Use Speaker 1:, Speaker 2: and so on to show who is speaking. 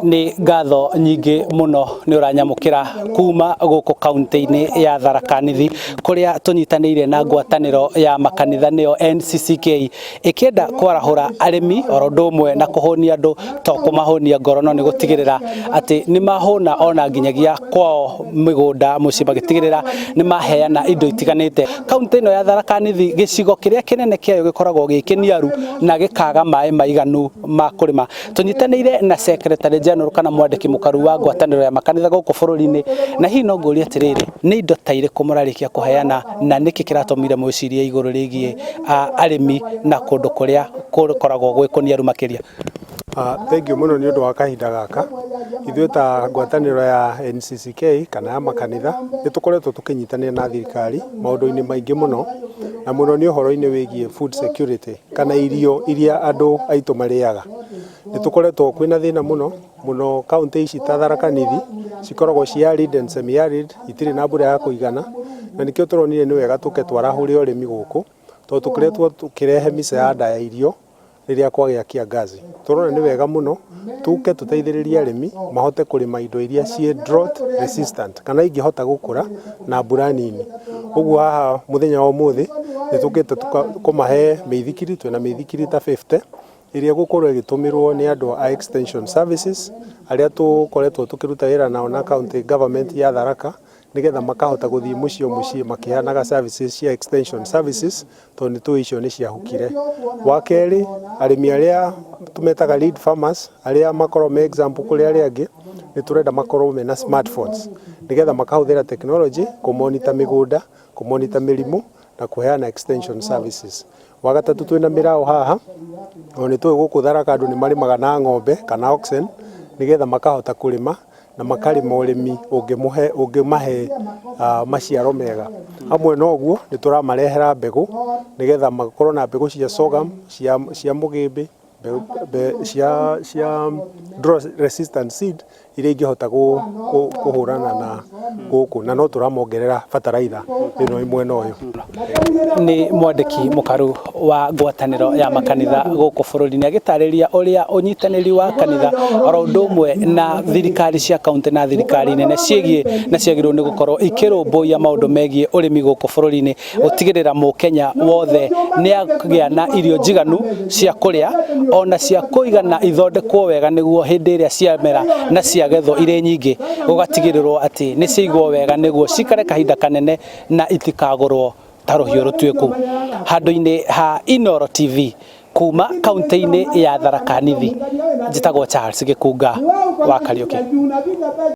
Speaker 1: Ni ngatho nyingi muno ni uranyamukira kuma guku kaunti-ini ya Tharaka Nithi kuria tunyitanire na ngwataniro ya makanitha niyo NCCK ikienda kwarahura arimi orondo umwe na kuhonia andu to kumahonia ngoro no ni gutigirira ati ni mahona ona nginyagia kwao migunda muci magitigirira ni maheana indo itiganite. Kaunti ino ya Tharaka Nithi gicigo kiria kinene kiayo gikoragwo gikiniaru na gikaga mai maiganu ma kurima. Tunyitanire na Secretary General kana mwandiki mukaru wa ngwataniro ya makanitha guku bururi-ini na hi no nguri atiriri ni indo ta ire kumurarikia kuheana na niki kiratumire mwiciria iguru rigie arimi na kundu kuria koragwo gwikuniaru makiria.
Speaker 2: Thank you muno ni undu wa kahinda gaka. Ithuĩ ta ngwatanĩro ya NCCK kana ya makanitha nĩ tũkoretwo tũkĩnyitanĩra na thirikari maũndũ-inĩ maingĩ mũno na mũno nĩ ũhoro-inĩ wĩgiĩ food security kana irio iria andũ aitũ marĩaga. Nĩ tũkoretwo kwĩna thĩna mũno kaunti ici ta Tharaka Nithi cikoragwo cia arid and semi arid, itirĩ na mbura ya kũigana na nĩkĩo tũronire nĩ wega tũke twarahũre ũrĩmi gũkũ tondũ tũkoretwo tũkĩrehe misaada ya irio rĩrĩa kwagĩa kiangazi. Tũrona nĩ wega mũno tuke tũteithĩrĩrie arĩmi mahote kũrĩma indo iria ciĩ drought resistant kana ingĩhota gũkũra na mbura nini. Ũguo haha mũthenya wa ũmũthĩ nĩ tũkĩte kũmahe mĩithikiri, twĩna mĩithikiri ta 50 iria gũkorwo ĩgĩtũmĩrwo nĩ andũ a extension services arĩa tũkoretwo tũkĩruta wĩra nao na county government ya Tharaka nigetha makahota gũthiĩ mũciĩ makĩheanaga services cia extension services tondũ nĩ icio nĩ ciahukire. Wa kerĩ, arĩmi arĩa tũmetaga lead farmers arĩa makorwo me example kũrĩ arĩa angĩ nĩ tũrenda makorwo mena smartphones nigetha makahũthĩra technology kũmonita mĩgũnda, kũmonita mĩrimũ na kũheana extension services. Wa gatatũ, twĩna mĩraũ haha o nĩ tũĩ gũkũ Tharaka andũ nĩ marĩmaga na ng'ombe kana oxen nigetha makahota kũrĩma na makarĩma ũrĩmi ũngĩmahe maciaro mega. Hamwe na ũguo nĩ tũramarehera mbegũ nigetha makorwo na mbegũ cia sorghum, cia mũgĩmbĩ, cia drought resistant seed iria ingĩhota kũhũrana na gũkũ na no tũramongerera bataraitha ĩno mwena ũyũ.
Speaker 1: Ni mwandiki mukaru wa ngwataniro ya makanitha guku bururi-ini agitarĩria ũrĩa ũnyitanĩri wa kanitha oro ũndũ ũmwe na thirikari cia kaunti na thirikari nene ciĩgiĩ na ciagĩrĩirwo nĩ gũkorwo ikĩrũmbũiya maũndũ megiĩ ũrĩmi guku bururi-ini gũtigĩrĩra mũkenya wothe nĩ agĩa na irio njiganu cia kũrĩa ona cia kũigana ithondekwo wega nĩguo hĩndĩ ĩrĩa ciamera na ciagethwo irĩ nyingĩ gũgatigĩrĩrwo atĩ nĩ ciaigwo wega nĩguo cikare kahinda kanene na itikagũrwo ta rũhiũ rũtuĩku. Handũ-inĩ ha Inooro TV kuma kaunti-inĩ ya Tharaka Nithi, njĩtagwo Charles Gĩkunga wa Kariũki.